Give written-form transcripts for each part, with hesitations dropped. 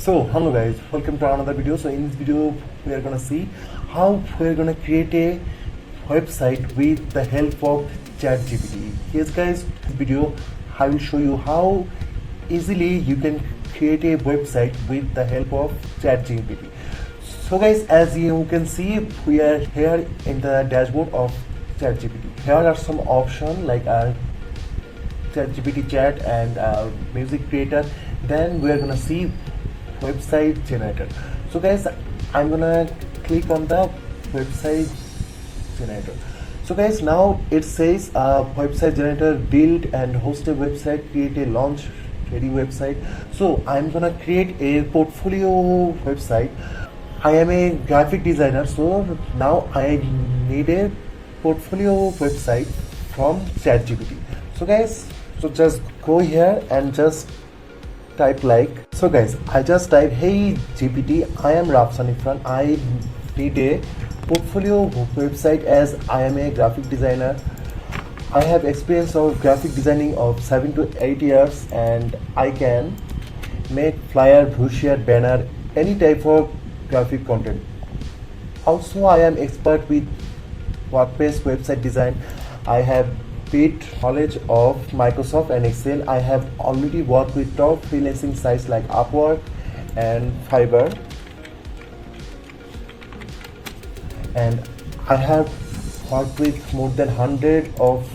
So hello guys, welcome to another video. So in this video we are gonna see how we're gonna create a website with the help of ChatGPT. Yes guys, this video I will show you how easily you can create a website with the help of ChatGPT. So guys, as you can see, we are here in the dashboard of ChatGPT. Here are some options like our ChatGPT chat and music creator. Then we are gonna see website generator. So guys, I'm gonna click on the website generator. So guys, now it says website generator, build and host a website, create a launch ready website. So I'm gonna create a portfolio website. I am a graphic designer, so now I need a portfolio website from ChatGPT. So guys, so just go here and just type like, so guys, I just type, hey GPT, I am Rafsan Ifran, I need a portfolio website as I am a graphic designer. I have experience of graphic designing of 7 to 8 years and I can make flyer, brochure, banner, any type of graphic content. Also I am expert with Wordpress website design. I have bit knowledge of Microsoft and Excel. I have already worked with top freelancing sites like Upwork and Fiverr, and I have worked with more than 100 of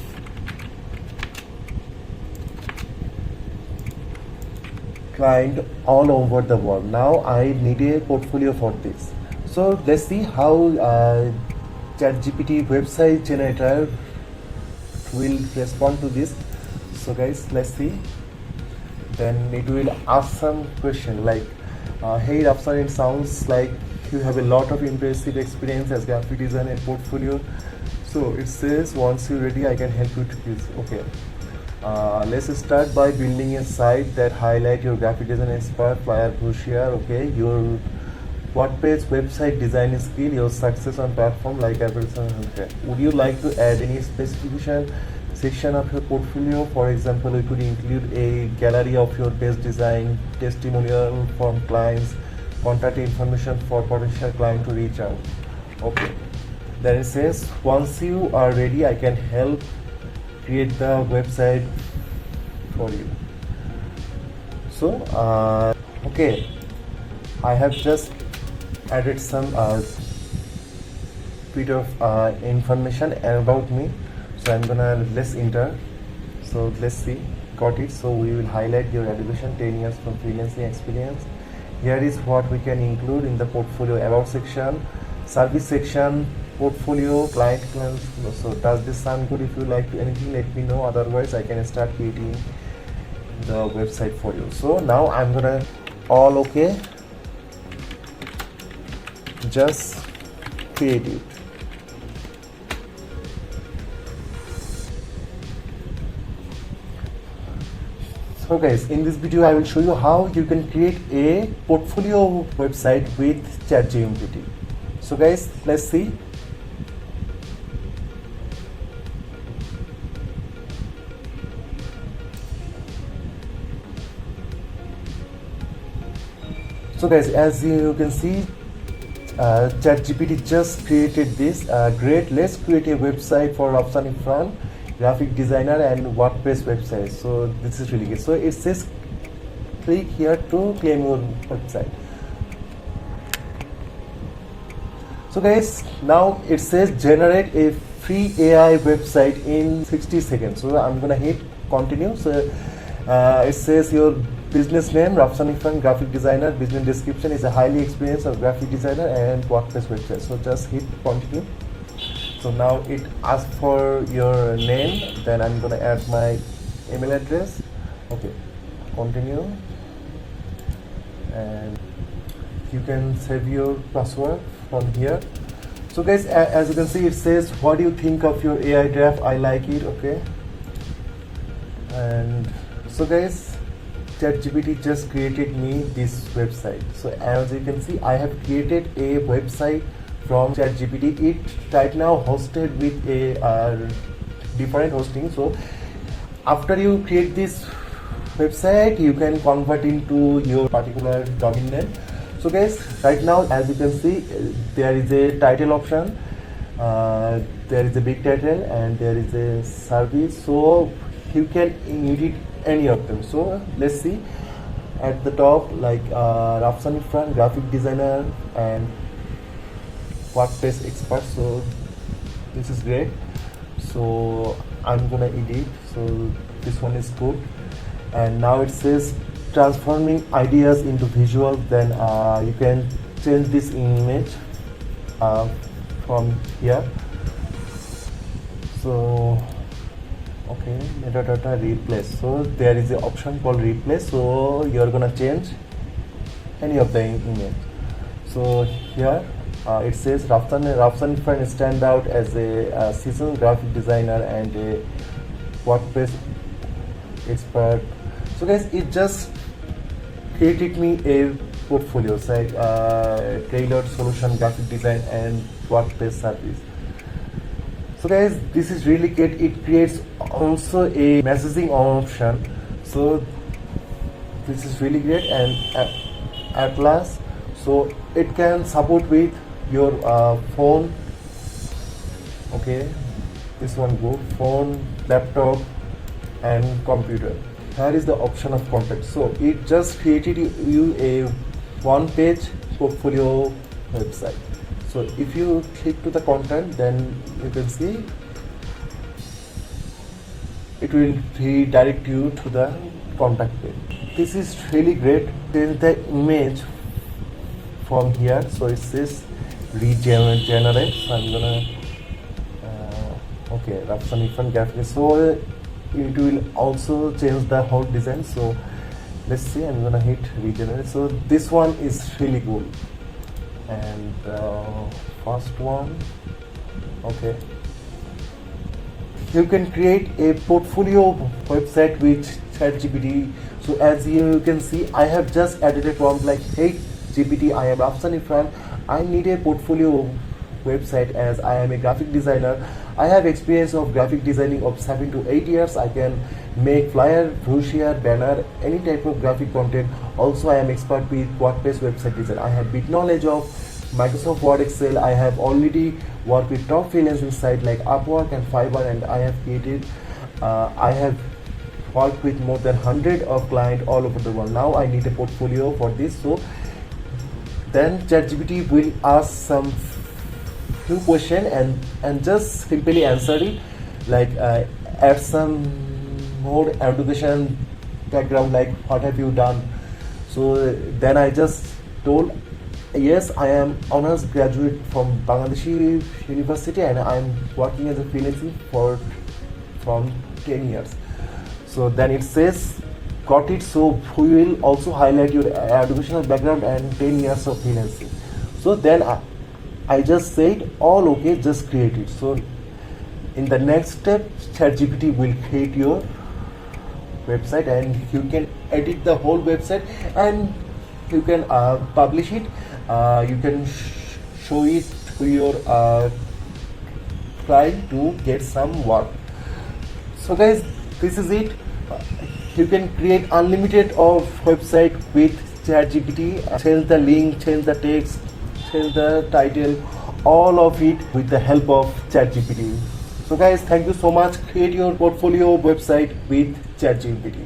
clients all over the world. Now I need a portfolio for this. So let's see how ChatGPT website generator will respond to this. So guys, let's see. Then it will ask some question like, hey Rafsan, it sounds like you have a lot of impressive experience as graphic design and portfolio. So it says, once you're ready, I can help you to use. Okay, let's start by building a site that highlight your graphic design expert, flyer, brochure. Okay, your Wordpress website design skill, your success on platform like Amazon. Okay. Would you like to add any specification section of your portfolio? For example, we could include a gallery of your best design, testimonial from clients, contact information for potential client to reach out. Okay. Then it says, once you are ready, I can help create the website for you. So, okay, I have just added some bit of information about me. So I'm gonna let's enter. So let's see, got it. So we will highlight your education, 10 years from freelancing experience. Here is what we can include in the portfolio: about section, service section, portfolio, client. So does this sound good? If you like anything, let me know. Otherwise I can start creating the website for you. So now I'm gonna all okay, just create it. So guys, in this video I will show you how you can create a portfolio website with ChatGPT. So guys, let's see. So guys, as you can see, ChatGPT just created this. Great, let's create a website for Rafsan Ifran, graphic designer and WordPress website. So this is really good. So it says click here to claim your website. So guys, now it says generate a free AI website in 60 seconds. So I'm gonna hit continue. So it says your business name, Rafsan Ifran, graphic designer. Business description is a highly experienced graphic designer and WordPress website. So just hit continue. So now it asks for your name. Then I'm gonna add my email address. Okay, continue, and you can save your password from here. So guys, as you can see, it says, what do you think of your AI draft? I like it. Okay, and so guys, ChatGPT just created me this website. So as you can see, I have created a website from ChatGPT. It right now hosted with a different hosting. So after you create this website you can convert into your particular domain name. So guys, right now as you can see, there is a title option, there is a big title, and there is a service, so you can edit any of them. So let's see at the top, like Rafsan Ifran, graphic designer and Wordpress expert. So this is great. So I'm gonna edit. So this one is good. And now it says transforming ideas into visuals. Then you can change this image from here. So okay, metadata replace. So there is an option called replace. So you're gonna change any of the image. So here it says Rafsan Ifran stand out as a seasoned graphic designer and a WordPress expert. So guys, it just created me a portfolio site, tailored solution, graphic design and WordPress service. So guys, this is really great. It creates also a messaging option. So this is really great. And at last, so it can support with your phone. Okay, this one go phone, laptop and computer. Here is the option of contact. So it just created you a one page portfolio website. So if you click to the content, then you can see it will redirect you to the contact page. This is really great. Change the image from here. So it says regenerate. So I'm gonna okay, Rafsan Ifran graphics. So it will also change the whole design. So let's see, I'm gonna hit regenerate. So this one is really good. And first one, okay, you can create a portfolio website with ChatGPT. So as you can see, I have just added a prompt like, hey GPT, I am Rafsan Ifran, I need a portfolio website as I am a graphic designer. I have experience of graphic designing of 7 to 8 years. I can make flyer, brochure, banner, any type of graphic content. Also I am expert with WordPress website design. I have big knowledge of Microsoft Word, Excel. I have already worked with top freelancing sites like Upwork and Fiverr, and I have created I have worked with more than 100 of clients all over the world. Now I need a portfolio for this. So then ChatGPT will ask some few question and just simply answer it, like add some more education background, like what have you done. So then I just told, yes, I am honors graduate from Bangladeshi University and I am working as a freelancing from 10 years. So then it says got it. So we will also highlight your educational background and 10 years of freelancing. So then I just said all okay, just create it. So in the next step, ChatGPT will create your website and you can edit the whole website and you can publish it. You can show it to your client to get some work. So guys, this is it. You can create unlimited of website with ChatGPT. Change the link, change the text, change the title, all of it with the help of ChatGPT. So guys, thank you so much. Create your portfolio website with ChatGPT.